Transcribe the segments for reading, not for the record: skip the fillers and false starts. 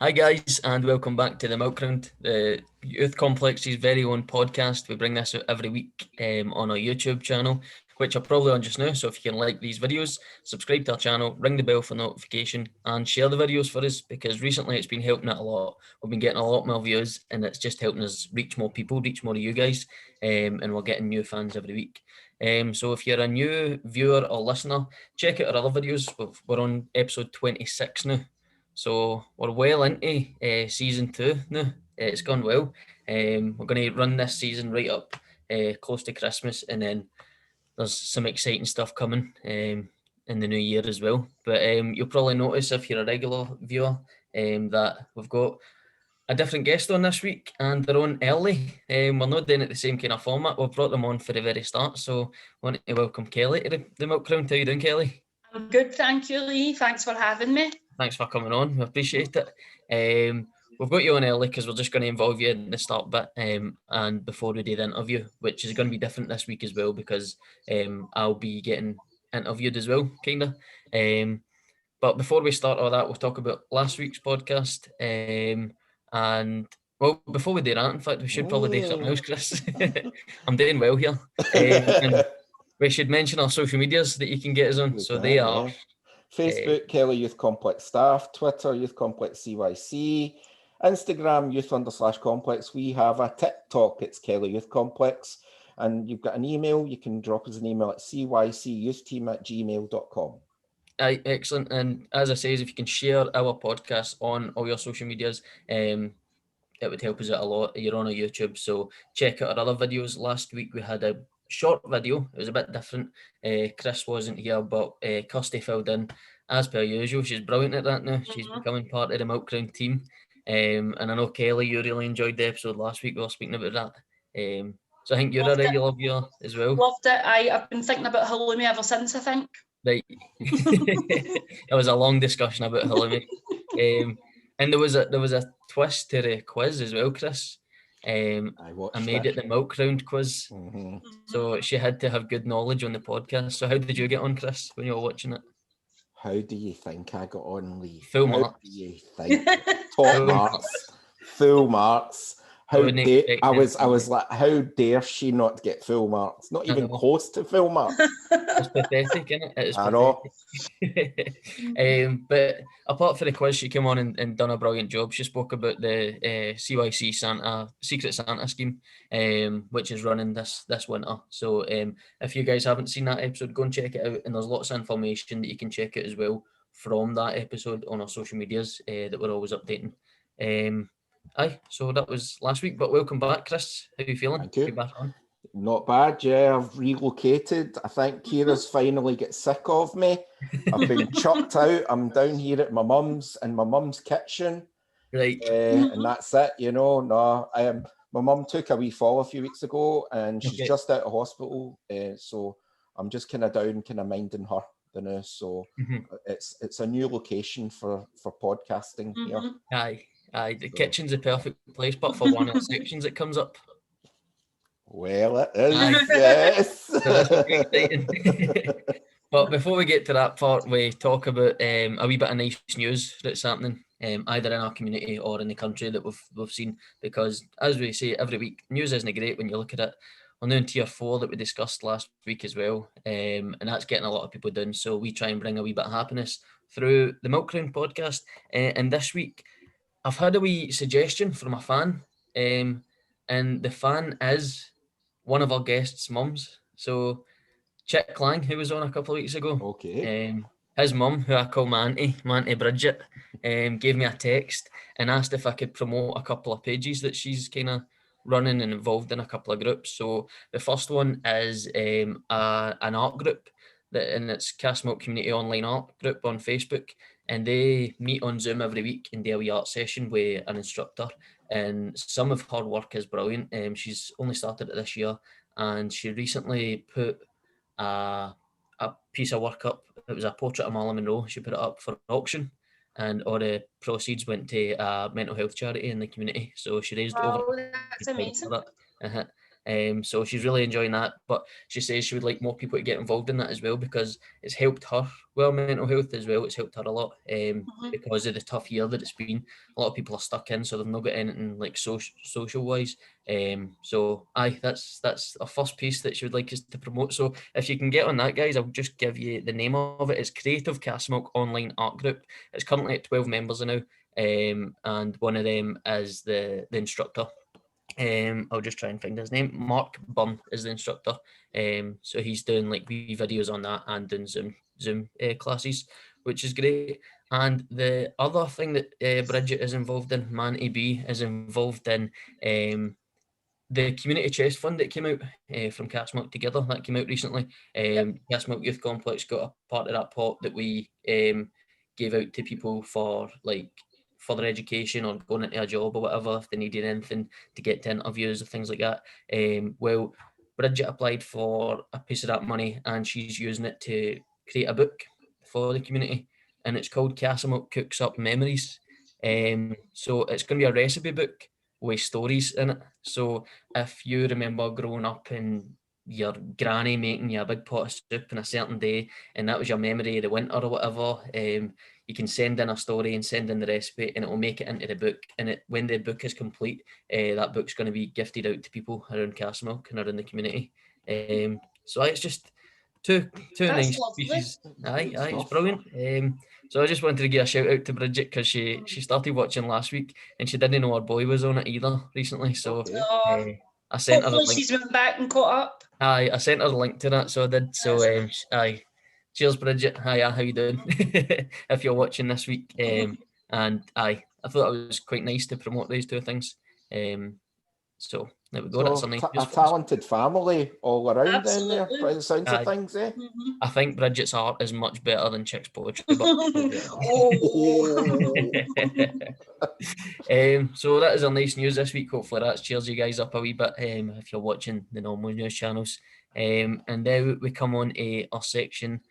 Hi guys, and welcome back to the Milk Round, the Youth Complex's very own podcast. We bring this out every week on our YouTube channel, which are probably on just now. So if you can like these videos, subscribe to our channel, ring the bell for notification, and share the videos for us, because recently it's been helping it a lot. We've been getting a lot more views, and it's just helping us reach more people, reach more of you guys, and we're getting new fans every week. So if you're a new viewer or listener, check out our other videos. We're on episode 26 now. So we're well into season 2 now. It's gone well. We're going to run this season right up close to Christmas, and then there's some exciting stuff coming in the new year as well. But you'll probably notice, if you're a regular viewer, that we've got a different guest on this week, and they're on early. We're not doing it the same kind of format. We've brought them on for the very start. So I want to welcome Kelly to the Milk Round. How you doing, Kelly? I'm good, thank you, Lee. Thanks for having me. Thanks for coming on. We appreciate it. We've got you on early because we're just going to involve you in the start bit, and before we do the interview, which is going to be different this week as well, because I'll be getting interviewed as well, kind of. But before we start all that, we'll talk about last week's podcast. And well, before we do that, in fact, we should probably do something else, Chris. I'm doing well here. And we should mention our social medias that you can get us on. They are Facebook, Kelly Youth Complex Staff, Twitter, Youth Complex CYC, Instagram, Youth_Complex. We have a TikTok, it's Kelly Youth Complex. And you've got an email, you can drop us an email at cycyouthteam@gmail.com. Excellent. And as I say, if you can share our podcast on all your social medias, it would help us out a lot. You're on our YouTube, so check out our other videos. Last week we had a short video. It was a bit different. Chris wasn't here, but Kirsty filled in as per usual. She's brilliant at that now. She's becoming part of the Milk Round team. And I know, Kelly, you really enjoyed the episode last week. We were speaking about that. So I think you're a regular viewer as well. Loved it. I've been thinking about halloumi ever since, I think. Right. It was a long discussion about halloumi. And there was a twist to the quiz as well, Chris. I made it the Milk Round quiz. Mm-hmm. So she had to have good knowledge on the podcast. So how did you get on, Chris, when you were watching it? How do you think I got on, Lee? Full How marks. do you think? Top marks. Full marks. I was like, how dare she not get full marks? Not even close to full marks. It's pathetic, isn't it? It is pathetic. I know. But apart from the quiz, she came on and done a brilliant job. She spoke about the CYC Secret Santa scheme, which is running this winter. So if you guys haven't seen that episode, go and check it out. And there's lots of information that you can check out as well from that episode on our social medias that we're always updating. So that was last week, but welcome back, Chris. How are you feeling? Thank you. Be back on. Not bad, yeah. I've relocated. I think Kira's finally get sick of me. I've been chucked out. I'm down here at my mum's in my mum's kitchen. Right. And that's it, you know. No, my mum took a wee fall a few weeks ago and she's just out of hospital. So I'm just kind of down, kind of minding her the now. So it's a new location for podcasting here. Aye, the kitchen's the perfect place, but for one of the sections it comes up. Well, it is, yes. But before we get to that part, we talk about a wee bit of nice news that's happening, either in our community or in the country that we've seen. Because as we say every week, news isn't great when you look at it. We're now in tier 4 that we discussed last week as well, and that's getting a lot of people down. So we try and bring a wee bit of happiness through the Milk Round podcast. And this week, I've had a wee suggestion from a fan, and the fan is one of our guests' mums. So Chick Clang, who was on a couple of weeks ago. Okay. His mum, who I call my auntie Bridget, gave me a text and asked if I could promote a couple of pages that she's kind of running and involved in a couple of groups. So the first one is an art group, and it's Castlemilk Community Online Art Group on Facebook. And they meet on Zoom every week and do a wee art session with an instructor. And some of her work is brilliant. She's only started it this year, and she recently put a piece of work up. It was a portrait of Marilyn Monroe. She put it up for auction, and all the proceeds went to a mental health charity in the community. So she raised over. That's amazing. So she's really enjoying that, but she says she would like more people to get involved in that as well, because it's helped her with her mental health as well. It's helped her a lot because of the tough year that it's been. A lot of people are stuck in, so they've not got anything like social wise. So aye, that's a first piece that she would like us to promote. So if you can get on that, guys, I'll just give you the name of it. It's Creative Castlemilk Online Art Group. It's currently at 12 members now, and one of them is the instructor. I'll just try and find his name. Mark Bunn is the instructor. So he's doing like wee videos on that and doing Zoom classes, which is great. And the other thing that Bridget is involved in, Manty B, is involved in the community chest fund that came out from Castlemilk Together. That came out recently. Castlemilk Youth Complex got a part of that pot that we gave out to people for like further education or going into a job or whatever, if they needed anything to get to interviews or things like that. Well, Bridget applied for a piece of that money and she's using it to create a book for the community, and it's called Castlemilk Cooks Up Memories. So it's going to be a recipe book with stories in it. So if you remember growing up and your granny making you a big pot of soup on a certain day, and that was your memory of the winter or whatever, you can send in a story and send in the recipe, and it will make it into the book. And when the book is complete, that book's going to be gifted out to people around Castlemilk and around the community. So it's just two That's nice lovely. pieces. Aye, it's brilliant. So I just wanted to give a shout out to Bridget because she started watching last week and she didn't know her boy was on it either recently. So I sent her a Hopefully link. she's went back and caught up. Aye, I sent her a link to that, so I did. So aye, cheers, Bridget. Hiya, how you doing? If you're watching this week, and aye, I thought it was quite nice to promote these two things. So there we go. That's a nice a talented family all around down there, by the sounds of things, eh? I think Bridget's art is much better than Chick's poetry. But so that is our nice news this week. Hopefully that cheers you guys up a wee bit if you're watching the normal news channels. And now we come on to our section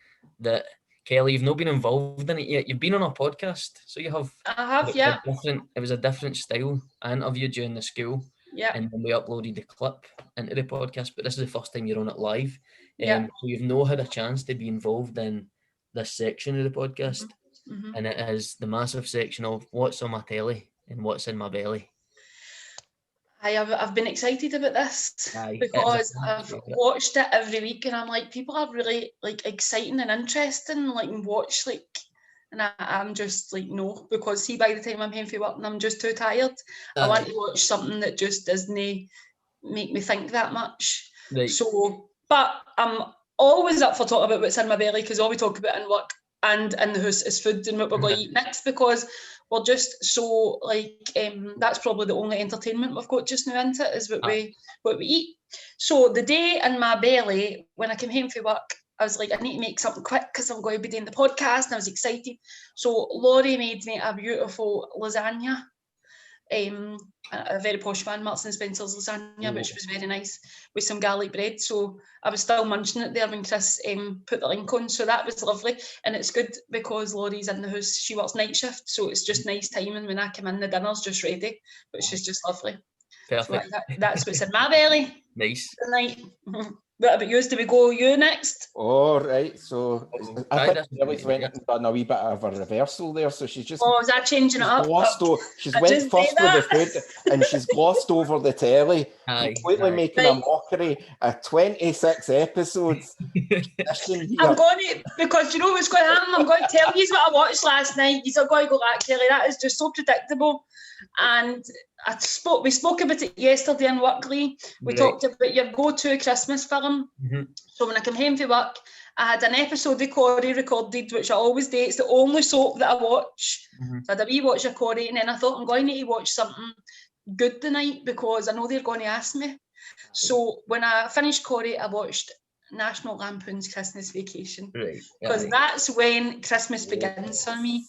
that, Kelly, you've not been involved in it yet. You've been on our podcast, so you have. I have, yeah. It was a different style. I interviewed you in the school. Yeah. And then we uploaded the clip into the podcast, but this is the first time you're on it live. Yeah. So you've not had a chance to be involved in this section of the podcast. Mm-hmm. And it is the massive section of what's on my telly and what's in my belly. I've been excited about this because I've watched it every week and I'm like, people are really like exciting and interesting, like watch like, and I'm just like, no, because see, by the time I'm home from work and I'm just too tired, I want to watch something that just doesn't make me think that much. Right. So, but I'm always up for talking about what's in my belly, because all we talk about in work and in the house is food and what we're going to eat next, because we're just so like, that's probably the only entertainment we've got just now into it, is what we eat. So the day in my belly, when I came home from work, I was like, I need to make something quick because I'm going to be doing the podcast, and I was excited. So Laurie made me a beautiful lasagna, a very posh one, Marks and Spencer's lasagna, which was very nice, with some garlic bread. So I was still munching it there when Chris put the link on. So that was lovely. And it's good because Laurie's in the house. She works night shift, so it's just nice timing. When I come in, the dinner's just ready, which is just lovely. Perfect. So that's what's in my belly. Nice. Tonight. What about yours? Do we go you next? All right. So I think Ellie's went and done a wee bit of a reversal there. So she's just. Oh, is that changing it up? She's went first with the food and she's glossed over the telly, completely making a mockery of 26 episodes. I'm going to, because you know what's going to happen? I'm going to tell you what I watched last night. You're going to go back, Kelly. That is just so predictable. And we spoke about it yesterday in work, Lee. We talked about your go-to Christmas film. So when I came home from work, I had an episode of Corrie recorded, which I always do. It's the only soap that I watch. So I had a wee watch of Corrie, and then I thought, I'm going to watch something good tonight because I know they're going to ask me. So when I finished Corrie, I watched National Lampoon's Christmas Vacation, because that's when Christmas begins for me.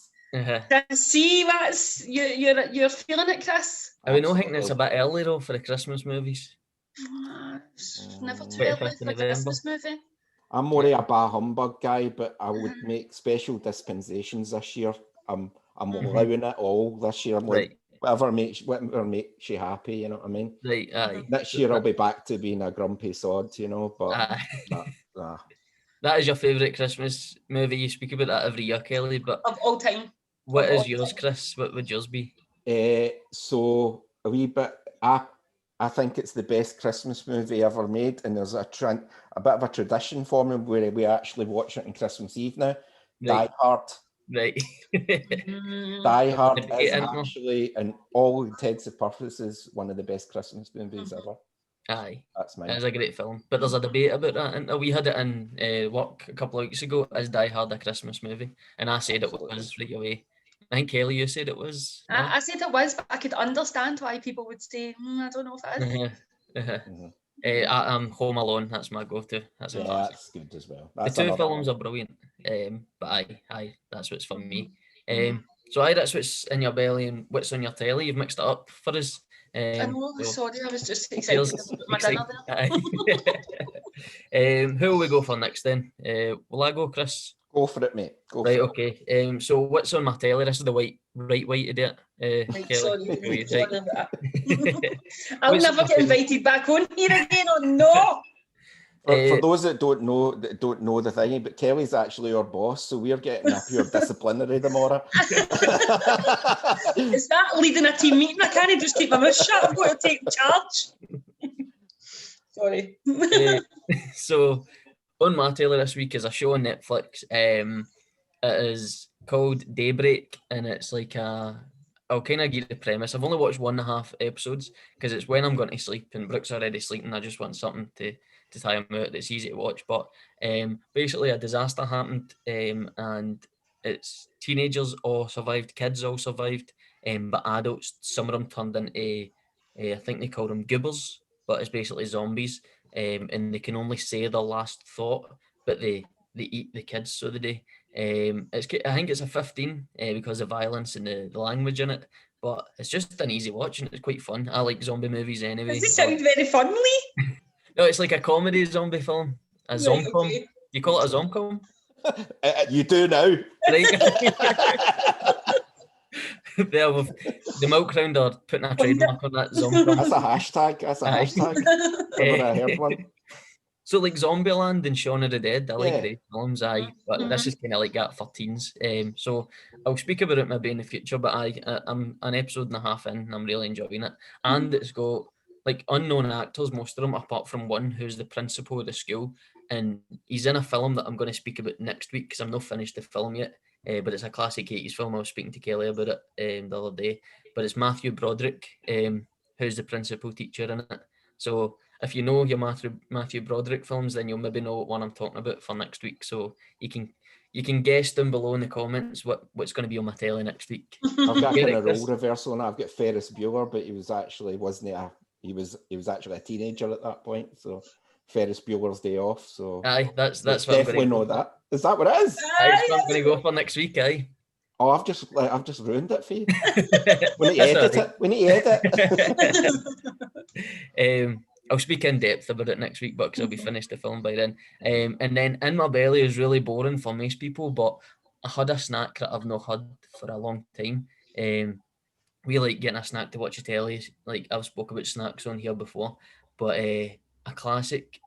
See, that's you're feeling it, Chris? I would not think it's a bit early though for the Christmas movies. Never too early for a Christmas movie. I'm more of a bah humbug guy, but I would make special dispensations this year. I'm allowing it all this year. I'm like, whatever makes you happy, you know what I mean? Right, aye. Next year I'll be back to being a grumpy sod, you know, but Aye. nah. That is your favourite Christmas movie. You speak about that every year, Kelly, but Of all time. what Of is all yours, time. Chris? What would yours be? So a wee bit, I think it's the best Christmas movie ever made, and there's a bit of a tradition for me where we actually watch it on Christmas Eve now. Right. Die Hard. Right. Die Hard Debate, is isn't there? actually, in all intents and purposes, one of the best Christmas movies ever. Aye. That's mine. It's a great film. But there's a debate about that. And we had it in work a couple of weeks ago. Is Die Hard a Christmas movie? And I said Absolutely. it was right away. I think Kelly, you said it was. No? I said it was, but I could understand why people would say, I don't know if it is. I'm Home Alone. That's my go-to. That's a classic. That's good as well. The That's two another films one. are brilliant. But aye, that's what's for me. So aye, that's what's in your belly and what's on your telly. You've mixed it up for us. I know, So sorry, I was just excited cheers. about my dinner there. Aye. Who will we go for next then? Will I go, Chris? Go for it, mate. Go Right, for it. okay. So what's on my telly? This is the white to do it. Right, Kelly. sorry, Right. sorry about that. I'll What's never your get favourite- invited back on here again, or no. For those that don't know the thing, but Kelly's actually our boss, so we're getting a pure disciplinary tomorrow. Is that leading a team meeting? I can't just keep my mouth shut. I've got to take charge. Sorry. So on my telly this week is a show on Netflix. It is called Daybreak, and it's like I'll kind of give the premise. I've only watched 1.5 episodes because it's when I'm going to sleep and Brooke's already sleeping. I just want something to tie him out that's easy to watch. But basically a disaster happened, and it's teenagers all survived, kids all survived, but adults, some of them turned into, I think they call them goobers, but it's basically zombies, and they can only say their last thought, but they eat the kids so they do. I think it's a 15 because of violence and the language in it, but it's just an easy watch and it's quite fun. I like zombie movies anyway. Does it sound very fun, Lee? No, it's like a comedy zombie film, a Right, zomcom. okay. You call it a zomcom? You do now. Right. There, the milk round are putting a trademark on that zomcom. That's a hashtag. Aye. Never I heard one. So like Zombieland and Shaun of the Dead, I like Yeah. great films, aye, but this is kind of like that for teens. So I'll speak about it maybe in the future, but I'm an episode and a half in and I'm really enjoying it. And it's got like unknown actors, most of them, apart from one who's the principal of the school. And he's in a film that I'm going to speak about next week because I'm not finished the film yet. But it's a classic 80s film. I was speaking to Kelly about it the other day. But it's Matthew Broderick, who's the principal teacher in it. So if you know your Matthew Broderick films, then you'll maybe know what one I'm talking about for next week. So you can guess down below in the comments what's going to be on my telly next week. I've got a kind of role reversal on it. I've got Ferris Bueller, but he was actually he was actually a teenager at that point. So Ferris Bueller's Day Off. So aye, that's what definitely I'm know that. Is that what it is? That's what I'm going to go for next week. Aye. Oh, I've just ruined it for you. We need to edit it. We need to edit. I'll speak in depth about it next week, but because I'll be finished the film by then. And then In My Belly is really boring for most people, but I had a snack that I've not had for a long time. We like getting a snack to watch the telly. Like I've spoke about snacks on here before, but a classic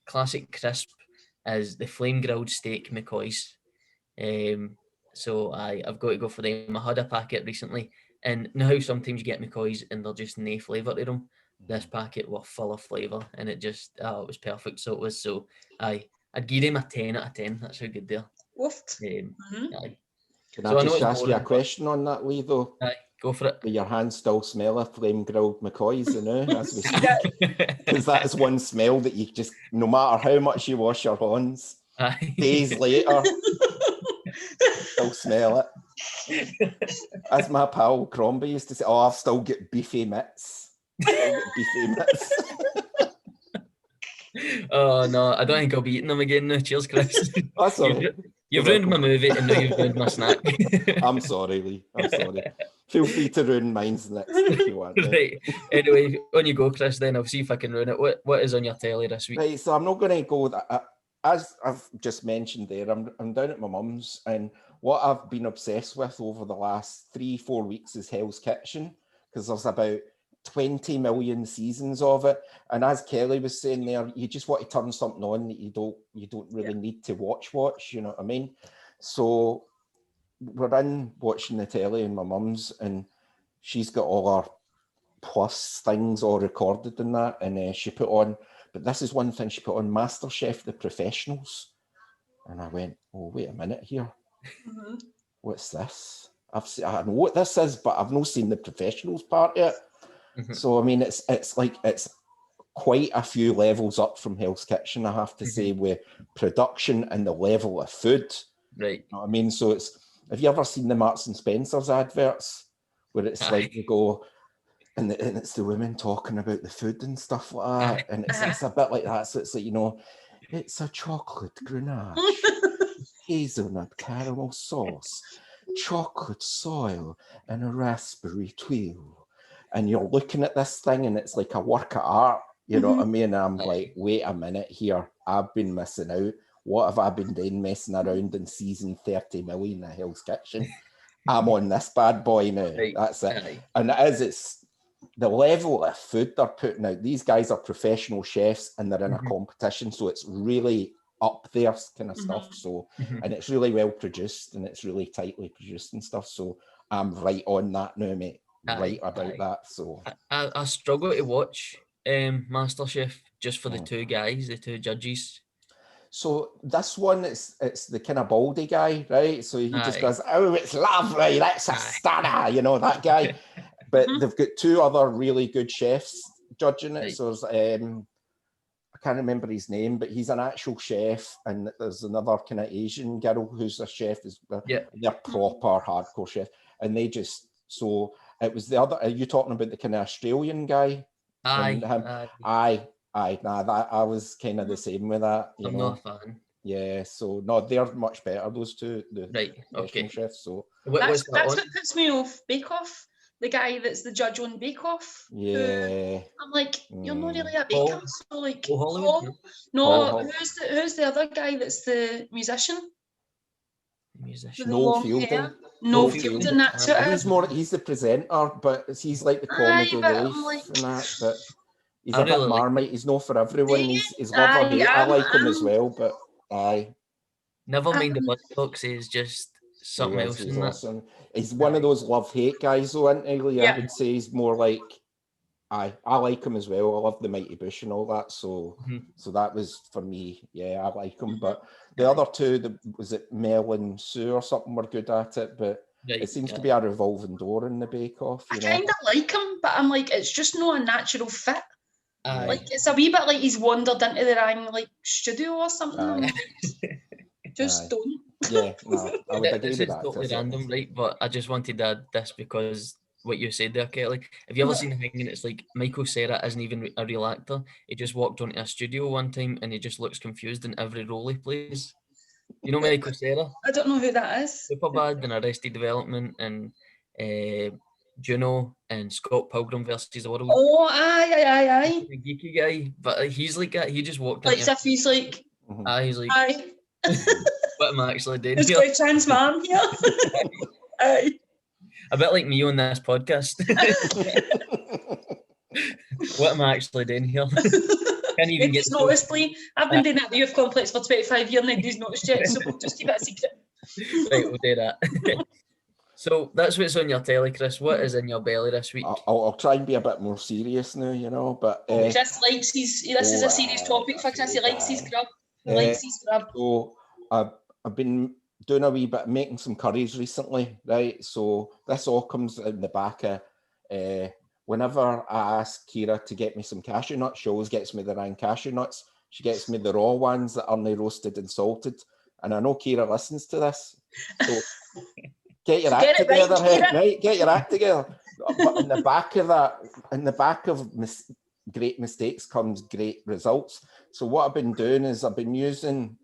crisp is the flame grilled steak McCoys. So I've got to go for them. I had a packet recently, and now how sometimes you get McCoys and they're just no flavour to them. This packet was full of flavour, and it just it was perfect. So it was. So I'd give them a 10 out of 10. That's how good they are. Woofed. Aye. Can So I I know just it's ask you a boring, question on that, Lee, though? Aye, go for it. Do your hands still smell of flame grilled McCoys, as we speak? Because that is one smell that you just, no matter how much you wash your hands, Aye. days later, still smell it. As my pal Crombie used to say, I've still got beefy mitts. Oh no, I don't think I'll be eating them again now. Cheers, Chris. That's all right. You've ruined my movie and now you've ruined my snack. I'm sorry, Lee. I'm sorry. Feel free to ruin mine's next if you want. Right. Anyway, on you go, Chris, then I'll see if I can ruin it. What is on your telly this week? Right, so I'm not going to go, as I've just mentioned there, I'm down at my mum's, and what I've been obsessed with over the last 3-4 weeks is Hell's Kitchen. because there's about 20 million seasons of it. And as Kelly was saying there, you just want to turn something on that you don't really need to watch, you know what I mean? So we're in watching the telly in my mum's, and she's got all our Plus things all recorded in that, and she put on, but this is one thing, she put on MasterChef The Professionals, and I went, oh, wait a minute here. What's this? I know what this is, but I've not seen the professionals part yet. So I mean, it's quite a few levels up from Hell's Kitchen, I have to say, with production and the level of food. Right. You know what I mean? So have you ever seen the Marks and Spencer's adverts where it's like you go, and it's the women talking about the food and stuff like that, and it's a bit like that. So it's like, you know, it's a chocolate grenache, hazelnut caramel sauce, chocolate soil, and a raspberry twirl. And you're looking at this thing, and it's like a work of art. You know what I mean? And I'm like, wait a minute here, I've been missing out. What have I been doing messing around in season 30 million of Hell's Kitchen? I'm on this bad boy now. Right. That's it. Right. And it's the level of food they're putting out. These guys are professional chefs, and they're in a competition, so it's really up there kind of stuff. So, and it's really well produced, and it's really tightly produced and stuff. So I'm right on that now, mate. Right about that. So I struggle to watch MasterChef just for the two guys, the two judges. So this one, it's the kind of baldy guy, right? So he just goes, oh, it's lovely, that's a stunner, you know, that guy. But they've got two other really good chefs judging it. Right. So there's, I can't remember his name, but he's an actual chef. And there's another kind of Asian girl who's a chef. They're proper hardcore chef. And they just, so it was the other, are you talking about the kind of Australian guy? Aye. Nah, that I was kind of the same with that. I'm not a fan. Yeah, so no, they're much better, those two, the professional chefs. So that's what puts me off Bake Off. The guy that's the judge on Bake Off. Yeah. I'm like, you're not really a baker, so like, Hollywood. Who's the other guy that's the musician? No Fielding. No Fielding, that's it. He's the presenter, but he's like the comedy relief and that, but he's a bit Marmite. He's not for everyone. He's love or hate. I like him as well, but Never mind the Buzzcocks is just something else. He's awesome. He's one of those love-hate guys, though, isn't he? I would say he's more like, I like him as well. I love the Mighty Bush and all that. So so that was, for me, I like him. But the other two, was it Mel and Sue or something, were good at it, but it seems to be a revolving door in the Bake Off. I kind of like him, but I'm like, it's just not a natural fit. Like, it's a wee bit like he's wandered into the wrong studio or something. Just don't. Yeah, no, I would agree with that. It's totally random, right? But I just wanted to add this because what you said there, Kelly. Have you ever seen a thing and it's like Michael Cera isn't even a real actor? He just walked onto a studio one time and he just looks confused in every role he plays. You know Michael Cera? I don't know who that is. Superbad and Arrested Development and Juno and Scott Pilgrim versus the World. Oh, aye. The geeky guy, but he's like that. He just walked like if he's like, he's like, aye. What am I actually doing? It's quite trans man here. Aye. A bit like me on this podcast. What am I actually doing here? Can't even get noticed, Lee. I've been doing at the youth complex for 25 years and nobody's noticed yet, so we'll just keep it a secret. Right, we'll do that. So that's what's on your telly, Chris. What is in your belly this week? I'll try and be a bit more serious now, you know, but... Chris likes this is a serious topic for Chris. He likes his grub. So I've been doing a wee bit, making some curries recently, right? So this all comes in the back of... whenever I ask Kira to get me some cashew nuts, she always gets me the wrong cashew nuts. She gets me the raw ones that aren't roasted and salted. And I know Kira listens to this. So... Get your act together, right? Get your act together. But in the back of that, great mistakes comes great results. So what I've been doing is I've been using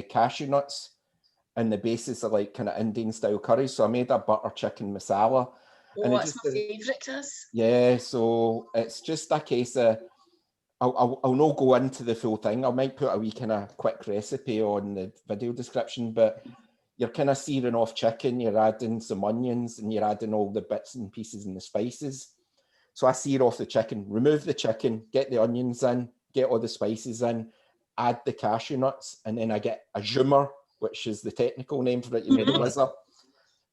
cashew nuts on the basis of like kind of Indian style curry. So I made a butter chicken masala. Oh, and that's my favourite, Chris. Yeah, so it's just a case of I'll not go into the full thing. I might put a wee kind of quick recipe on the video description, but you're kind of searing off chicken, you're adding some onions, and you're adding all the bits and pieces and the spices. So I sear off the chicken, remove the chicken, get the onions in, get all the spices in, add the cashew nuts, and then I get a zoomer, which is the technical name for it, you know, the whizzer,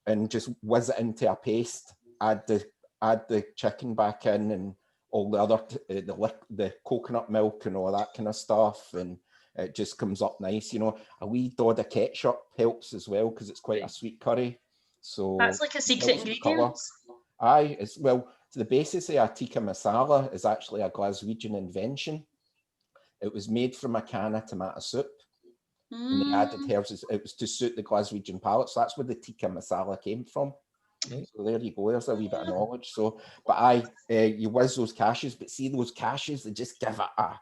and just whiz it into a paste, add the chicken back in, and all the other, the coconut milk and all that kind of stuff, and it just comes up nice, you know. A wee dod of ketchup helps as well, because it's quite a sweet curry. So that's like a secret ingredient. Aye, it's, well, so the basis of a tikka masala is actually a Glaswegian invention. It was made from a can of tomato soup. And they added herbs. It was to suit the Glaswegian palate. So that's where the tikka masala came from. Right. So there you go. There's a wee bit of knowledge. So, but you whiz those cashews, but see those cashews, they just give it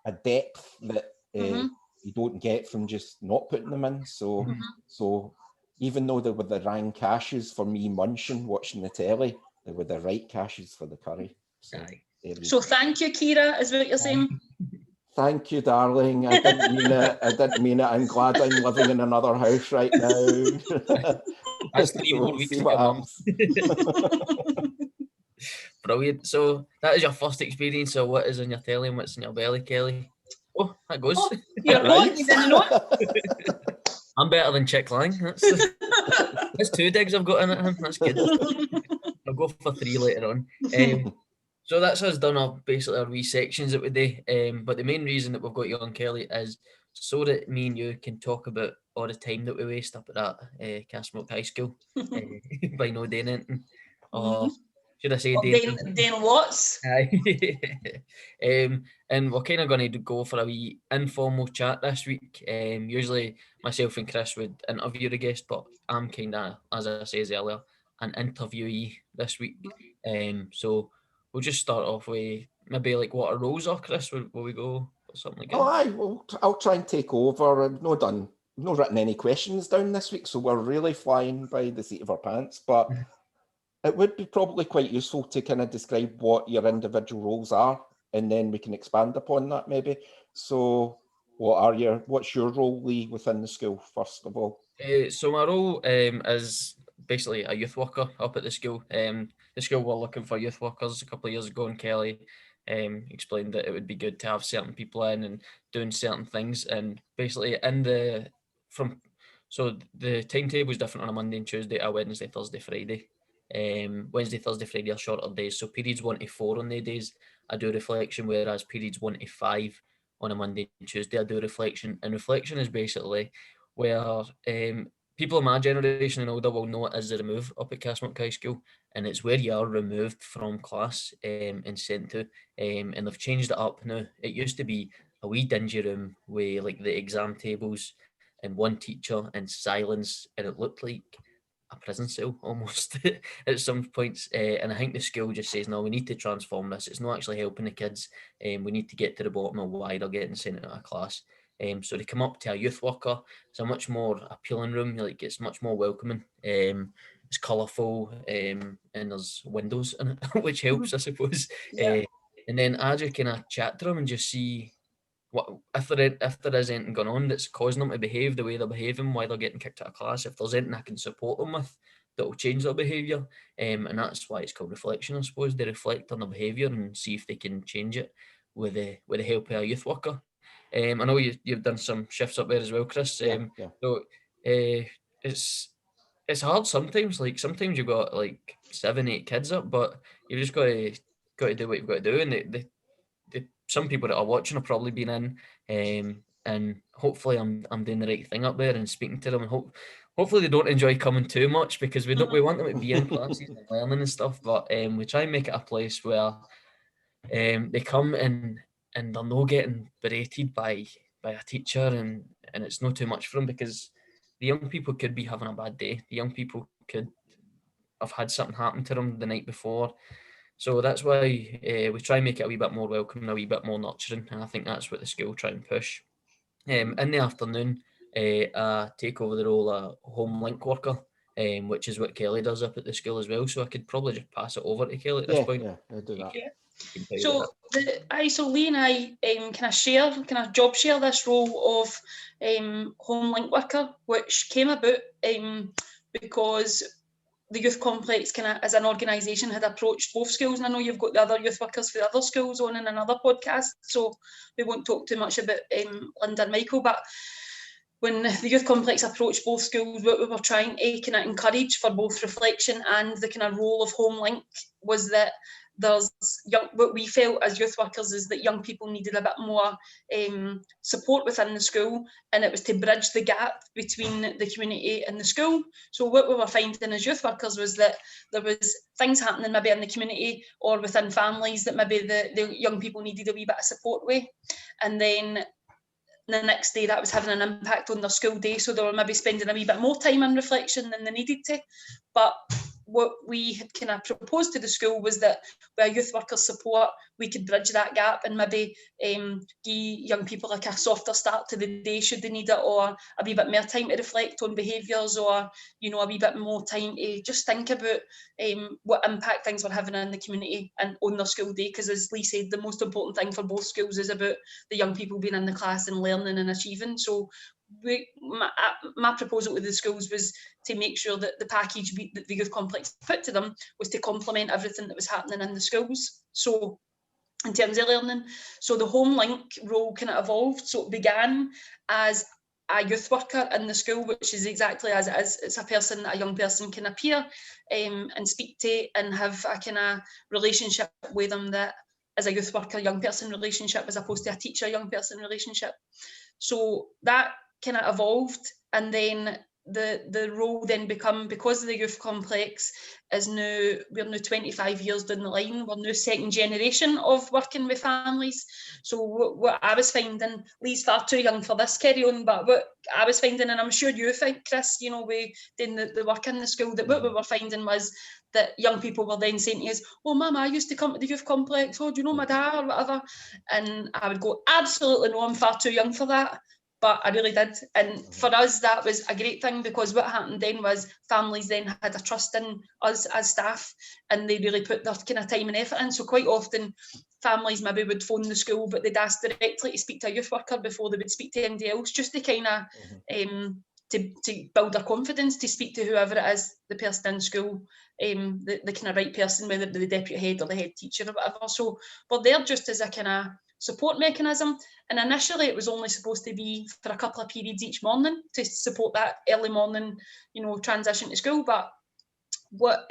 a depth that you don't get from just not putting them in. So, so even though they were the wrong cashews for me munching, watching the telly, they were the right cashews for the curry. So thank you, Kira, is what you're saying. Thank you, darling. I didn't mean it. I didn't mean it. I'm glad I'm living in another house right now. That's 3 more weeks. What happens. Brilliant. So that is your first experience. So what is in your telly and what's in your belly, Kelly? Oh, that goes. Oh, you're right. You didn't know it. I'm better than Chick Lang. That's 2 digs I've got in at him. That's good. I'll go for 3 later on. So that's us done up basically our wee sections that we do. But the main reason that we've got you on, Kelly, is so that me and you can talk about all the time that we waste up at that Castlemilk High School by no doing anything. Or should I say doing lots? And we're kind of going to go for a wee informal chat this week. Usually myself and Chris would interview the guest, but I'm kind of, as I said earlier, an interviewee this week. So we'll just start off with maybe like what our roles are, Chris. Will we go or something like that? Oh, I'll try and take over. I've not written any questions down this week, so we're really flying by the seat of our pants. But it would be probably quite useful to kind of describe what your individual roles are, and then we can expand upon that maybe. So what's your role, Lee, within the school, first of all? So my role is basically a youth worker up at the school. The school were looking for youth workers a couple of years ago, and Kelly explained that it would be good to have certain people in and doing certain things. And basically so the timetable is different on a Monday and Tuesday, a Wednesday, Thursday, Friday. Wednesday, Thursday, Friday are shorter days. So periods 1 to 4 on the days I do reflection, whereas periods 1 to 5 on a Monday and Tuesday I do reflection. And reflection is basically where people of my generation and older will know it as the remove up at Castlemilk High School, and it's where you are removed from class and sent to, and they've changed it up now. It used to be a wee dingy room with like the exam tables and one teacher and silence, and it looked like a prison cell almost at some points. And I think the school just says, no, we need to transform this. It's not actually helping the kids. We need to get to the bottom of why they're getting sent out of class. So they come up to a youth worker. It's a much more appealing room. Like, it's much more welcoming. It's colourful, and there's windows in it, which helps, I suppose. Yeah. And then I just kind of chat to them and just see what if there is anything going on that's causing them to behave the way they're behaving, why they're getting kicked out of class. If there's anything I can support them with that will change their behaviour, and that's why it's called reflection, I suppose. They reflect on their behaviour and see if they can change it with the help of a youth worker. I know you've done some shifts up there as well, Chris. Yeah. So it's hard sometimes. Like, sometimes you've got like 7-8 kids up, but you've just got to do what you've got to do. And some people that are watching have probably been in, and hopefully I'm doing the right thing up there and speaking to them, and hopefully they don't enjoy coming too much, because we want them to be in classes and learning and stuff. But we try and make it a place where they come in and they're not getting berated by a teacher, and it's not too much for them, because the young people could be having a bad day. The young people could have had something happen to them the night before. So that's why we try and make it a wee bit more welcoming, a wee bit more nurturing, and I think that's what the school try and push. In the afternoon, I take over the role of home link worker, which is what Kelly does up at the school as well. So I could probably just pass it over to Kelly at this point. Yeah, I'll do that. Yeah. So Lee and I can I job share this role of home link worker, which came about because the youth complex kind of as an organisation had approached both schools, and I know you've got the other youth workers for the other schools on in another podcast, so we won't talk too much about Linda and Michael, but when the youth complex approached both schools, what we were trying to kind of encourage for both reflection and the kind of role of Home Link was that there's what we felt as youth workers is that young people needed a bit more support within the school, and it was to bridge the gap between the community and the school. So what we were finding as youth workers was that there was things happening maybe in the community or within families that maybe the young people needed a wee bit of support with, and then the next day that was having an impact on their school day, so they were maybe spending a wee bit more time in reflection than they needed to. But what we had kind of proposed to the school was that with youth worker support, we could bridge that gap and maybe give young people like a softer start to the day should they need it, or a wee bit more time to reflect on behaviours, or, you know, a wee bit more time to just think about what impact things were having in the community and on their school day. Because as Lee said, the most important thing for both schools is about the young people being in the class and learning and achieving. So my proposal to the schools was to make sure that the package that the youth complex put to them was to complement everything that was happening in the schools. So in terms of learning, so the Home Link role kind of evolved. So it began as a youth worker in the school, which is exactly as it is. It's a person that a young person can appear and speak to and have a kind of relationship with them that is a youth worker young person relationship as opposed to a teacher young person relationship. So that kind of evolved, and then the role then become, because the youth complex is now, we're now 25 years down the line, we're now second generation of working with families. So what I was finding, Lee's far too young for this, carry on, but what I was finding, and I'm sure you think, Chris, you know, we doing the work in the school, that what we were finding was that young people were then saying to us, oh mum, I used to come to the youth complex, oh do you know my dad or whatever, and I would go, absolutely no, I'm far too young for that. But I really did. And for us, that was a great thing, because what happened then was families then had a trust in us as staff, and they really put their kind of time and effort in. So quite often families maybe would phone the school, but they'd ask directly to speak to a youth worker before they would speak to anybody else, just to kind of to build their confidence, to speak to whoever it is, the person in school, the kind of right person, whether the deputy head or the head teacher or whatever. So we're there just as a kind of support mechanism, and initially it was only supposed to be for a couple of periods each morning to support that early morning, you know, transition to school. But what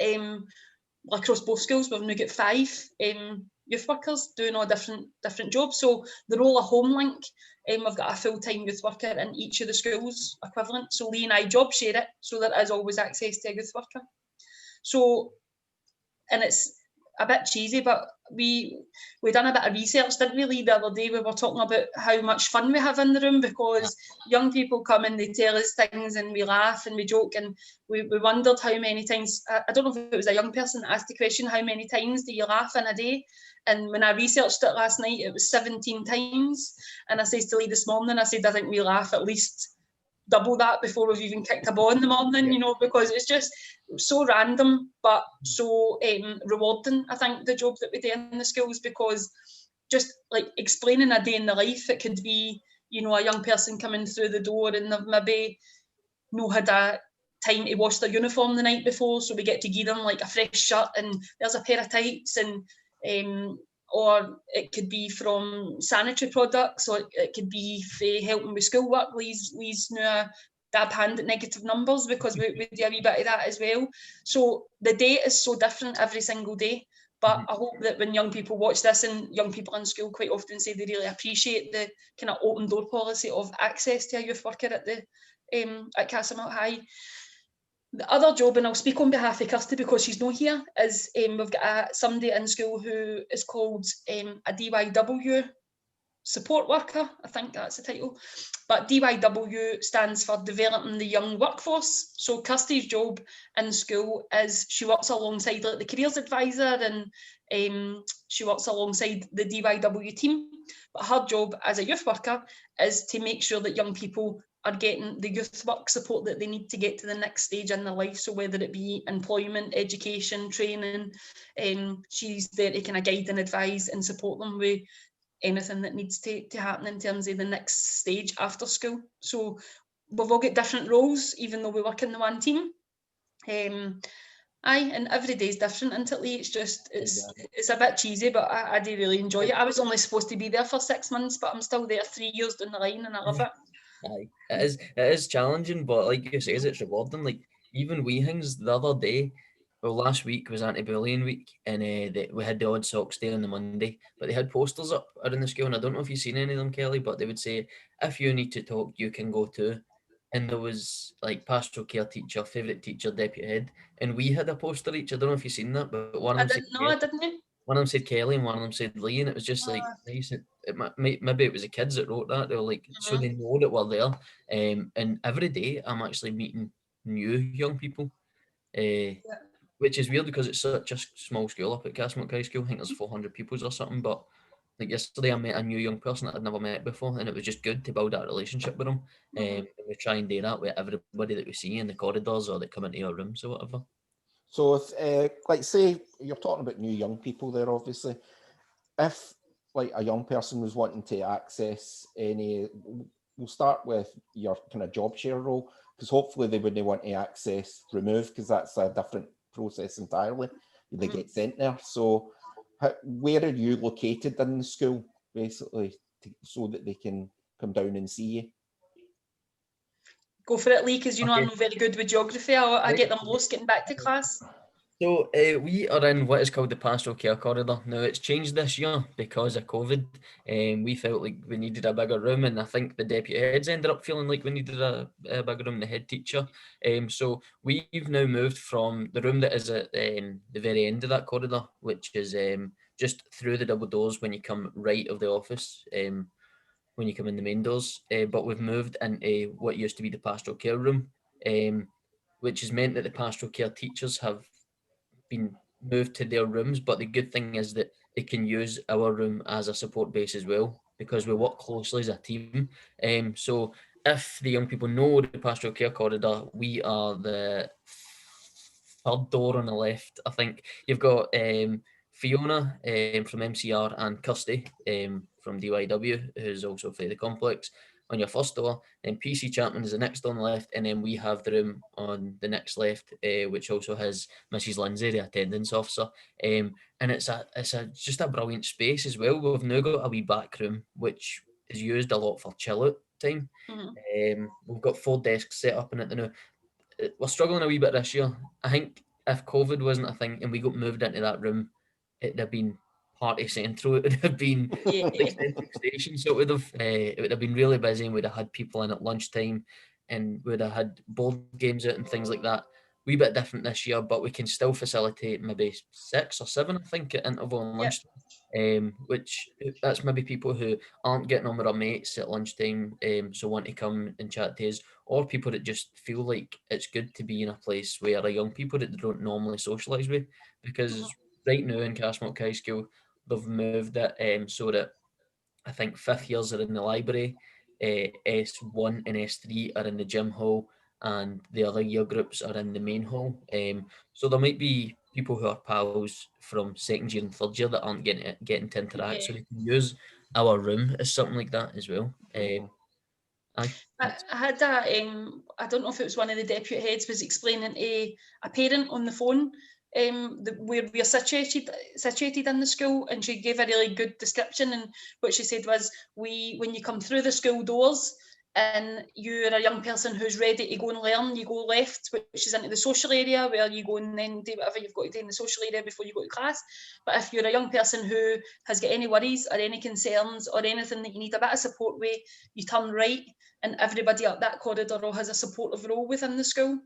across both schools we've now got 5 youth workers doing all different jobs. So the role of Home Link, we've got a full-time youth worker in each of the schools equivalent. So Lee and I job share it, so there is always access to a youth worker. So, and it's a bit cheesy, but we done a bit of research, didn't we, Lee, the other day? We were talking about how much fun we have in the room, because young people come and they tell us things and we laugh and we joke, and we wondered how many times, I don't know if it was a young person that asked the question, how many times do you laugh in a day? And when I researched it last night, it was 17 times. And I said to Lee this morning, I said, I think we laugh at least double that before we've even kicked a ball in the morning, you know, because it's just so random but so rewarding, I think, the job that we do in the schools, because just like explaining a day in the life, it could be, you know, a young person coming through the door and they've maybe no had a time to wash their uniform the night before, so we get to give them like a fresh shirt and there's a pair of tights, and or it could be from sanitary products, or it could be for helping with schoolwork. Lee's now a dab hand at negative numbers, because we do a wee bit of that as well. So the day is so different every single day. But I hope that when young people watch this, and young people in school quite often say they really appreciate the kind of open door policy of access to a youth worker at the at Castlemilk High. The other job, and I'll speak on behalf of Kirsty because she's not here, is we've got somebody in school who is called a DYW support worker. I think that's the title. But DYW stands for Developing the Young Workforce. So Kirsty's job in school is she works alongside like the careers advisor, and she works alongside the DYW team. But her job as a youth worker is to make sure that young people are getting the youth work support that they need to get to the next stage in their life. So whether it be employment, education, training, she's there to kind of guide and advise and support them with anything that needs to happen in terms of the next stage after school. So we've all got different roles, even though we work in the one team. Aye, and every day's different, isn't it, Lee? It's just, Exactly. it's a bit cheesy, but I do really enjoy it. I was only supposed to be there for 6 months, but I'm still there 3 years down the line, and I love it. Aye, it is challenging, but like you say, it's rewarding. Like even wee things the other day, well, last week was anti-bullying week, and we had the odd socks day on the Monday, but they had posters up around the school, and I don't know if you've seen any of them, Kelly, but they would say, if you need to talk, you can go too. And there was like pastoral care teacher, favourite teacher, deputy head, and we had a poster each. I don't know if you've seen that, but one of I them said didn't know, I didn't. one of them said Kelly and one of them said Lee, and it was just like nice. Maybe it was the kids that wrote that. They were like, so they know that we're there. And every day I'm actually meeting new young people, which is weird because it's such a small school up at Castlemilk High School. I think there's 400 pupils or something. But like yesterday, I met a new young person that I'd never met before, and it was just good to build that relationship with them. And we try and do that with everybody that we see in the corridors or that come into our rooms or whatever. So if, like say, you're talking about new young people there, obviously. If like a young person was wanting to access any, we'll start with your kind of job share role, because hopefully they wouldn't want to access remove, because that's a different process entirely. They get sent there. So where are you located in the school, basically, so that they can come down and see you? Go for it, Lee, because you know I'm not very good with geography. I get them lost getting back to class. So we are in what is called the pastoral care corridor. Now it's changed this year because of COVID. We felt like we needed a bigger room, and I think the deputy heads ended up feeling like we needed a bigger room, the head teacher. So we've now moved from the room that is at the very end of that corridor, which is just through the double doors when you come right of the office. When you come in the main doors, but we've moved into what used to be the pastoral care room, which has meant that the pastoral care teachers have been moved to their rooms. But the good thing is that they can use our room as a support base as well, because we work closely as a team. So if the young people know the pastoral care corridor, we are the third door on the left. I think you've got Fiona from MCR and Kirsty from DYW, who's also for the complex, on your first door. Then PC Chapman is the next on the left, and then we have the room on the next left, which also has Mrs. Lindsay, the attendance officer. And it's just a brilliant space as well. We've now got a wee back room which is used a lot for chill out time. We've got 4 desks set up in it now. We're struggling a wee bit this year. I think if COVID wasn't a thing and we got moved into that room, it'd have been party central. It would have been like Central Station. So it would have been really busy, and we'd have had people in at lunchtime, and we'd have had board games out and things like that. Wee bit different this year, but we can still facilitate maybe 6 or 7, I think, at interval and lunchtime. Which that's maybe people who aren't getting on with their mates at lunchtime, so want to come and chat to us, or people that just feel like it's good to be in a place where are young people that they don't normally socialise with, because right now in Castlemilk High School they've moved it so that I think 5th years are in the library, S1 and S3 are in the gym hall, and the other year groups are in the main hall. So there might be people who are pals from 2nd year and 3rd year that aren't getting to interact, so they can use our room as something like that as well. I had a, I don't know if it was one of the deputy heads was explaining to a parent on the phone where we are situated in the school, and she gave a really good description, and what she said was, when you come through the school doors and you're a young person who's ready to go and learn, you go left, which is into the social area, where you go and then do whatever you've got to do in the social area before you go to class. But if you're a young person who has got any worries or any concerns or anything that you need a bit of support with, you turn right, and everybody up that corridor has a supportive role within the school,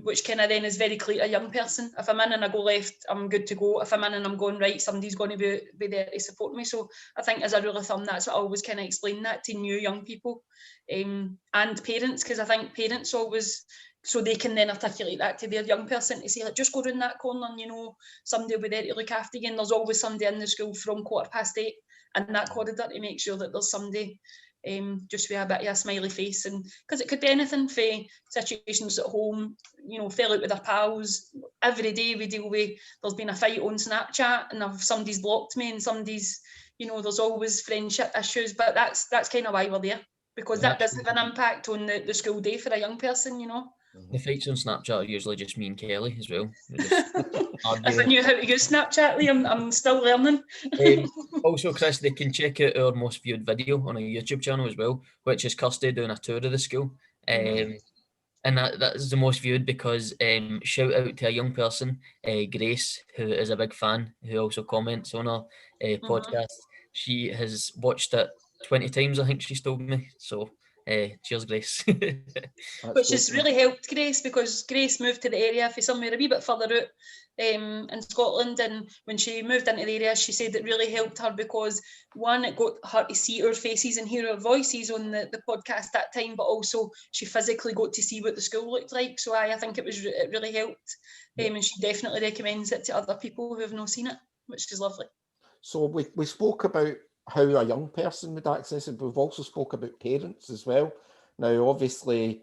which kind of then is very clear to a young person. If I'm in and I go left, I'm good to go. If I'm in and I'm going right, somebody's going to be there to support me. So I think as a rule of thumb, that's what I always kind of explain that to new young people and parents, because I think parents always, so they can then articulate that to their young person to say, like, just go around that corner and, you know, somebody will be there to look after you. And there's always somebody in the school from 8:15 in that corridor to make sure that there's somebody just with a bit of a smiley face, and because it could be anything for situations at home, you know, fell out with their pals. Every day we deal with, there's been a fight on Snapchat and if somebody's blocked me and somebody's, you know, there's always friendship issues, but that's kind of why we're there, because that does have an impact on the school day for a young person, you know. The fights on Snapchat are usually just me and Kelly as well. Just if I knew how to use Snapchat, Liam, I'm still learning. Also, Chris, they can check out our most viewed video on our YouTube channel as well, which is Kirsty doing a tour of the school. And that is the most viewed because shout out to a young person, Grace, who is a big fan, who also comments on our podcast. She has watched it 20 times, I think she's told me. So cheers, Grace. Which has really helped Grace, because Grace moved to the area for somewhere a wee bit further out in Scotland, and when she moved into the area, she said it really helped her because, one, it got her to see our faces and hear our voices on the podcast that time, but also she physically got to see what the school looked like. So I think it really helped, and she definitely recommends it to other people who have not seen it, which is lovely. So we spoke about how a young person would access it, but we've also spoke about parents as well. Now, obviously,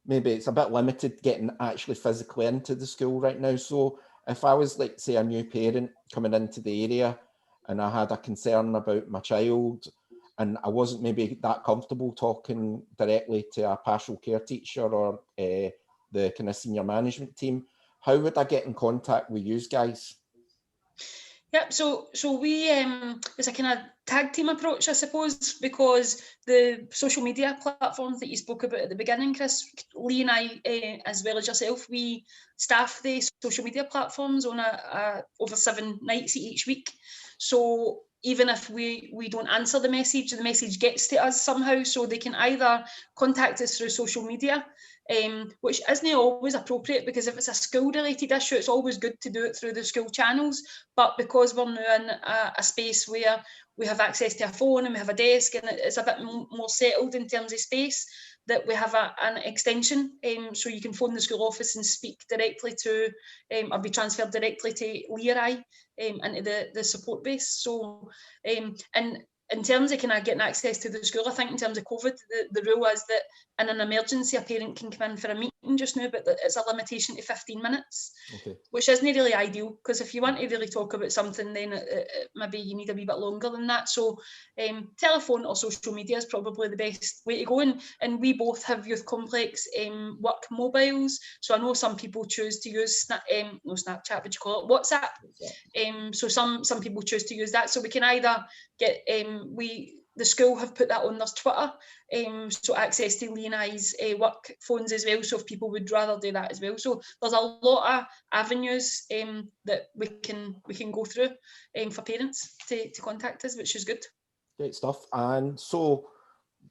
maybe it's a bit limited getting actually physically into the school right now. So if I was, like, say, a new parent coming into the area and I had a concern about my child and I wasn't maybe that comfortable talking directly to a pastoral care teacher or the kind of senior management team, how would I get in contact with you guys? Yep, so we, it's a kind of tag team approach, I suppose, because the social media platforms that you spoke about at the beginning, Chris, Lee and I, as well as yourself, we staff the social media platforms on over 7 nights each week. So even if we don't answer the message gets to us somehow, so they can either contact us through social media, which isn't always appropriate, because if it's a school-related issue, it's always good to do it through the school channels. But because we're now in a space where we have access to a phone and we have a desk and it's a bit more settled in terms of space, that we have an extension, so you can phone the school office and speak directly to, or be transferred directly to Lee or I into the support base. So, and in terms of kind of getting access to the school, I think in terms of COVID, the rule is that in an emergency, a parent can come in for a meeting just now, but it's a limitation to 15 minutes, which isn't really ideal, because if you want to really talk about something, then maybe you need a wee bit longer than that. So telephone or social media is probably the best way to go. And we both have youth complex work mobiles. So I know some people choose to use Snapchat, would you call it, WhatsApp. So some people choose to use that. So we can either get the school have put that on their Twitter, so access to Lee and I's work phones as well, so if people would rather do that as well. So there's a lot of avenues that we can go through for parents to contact us, which is good. Great stuff. And so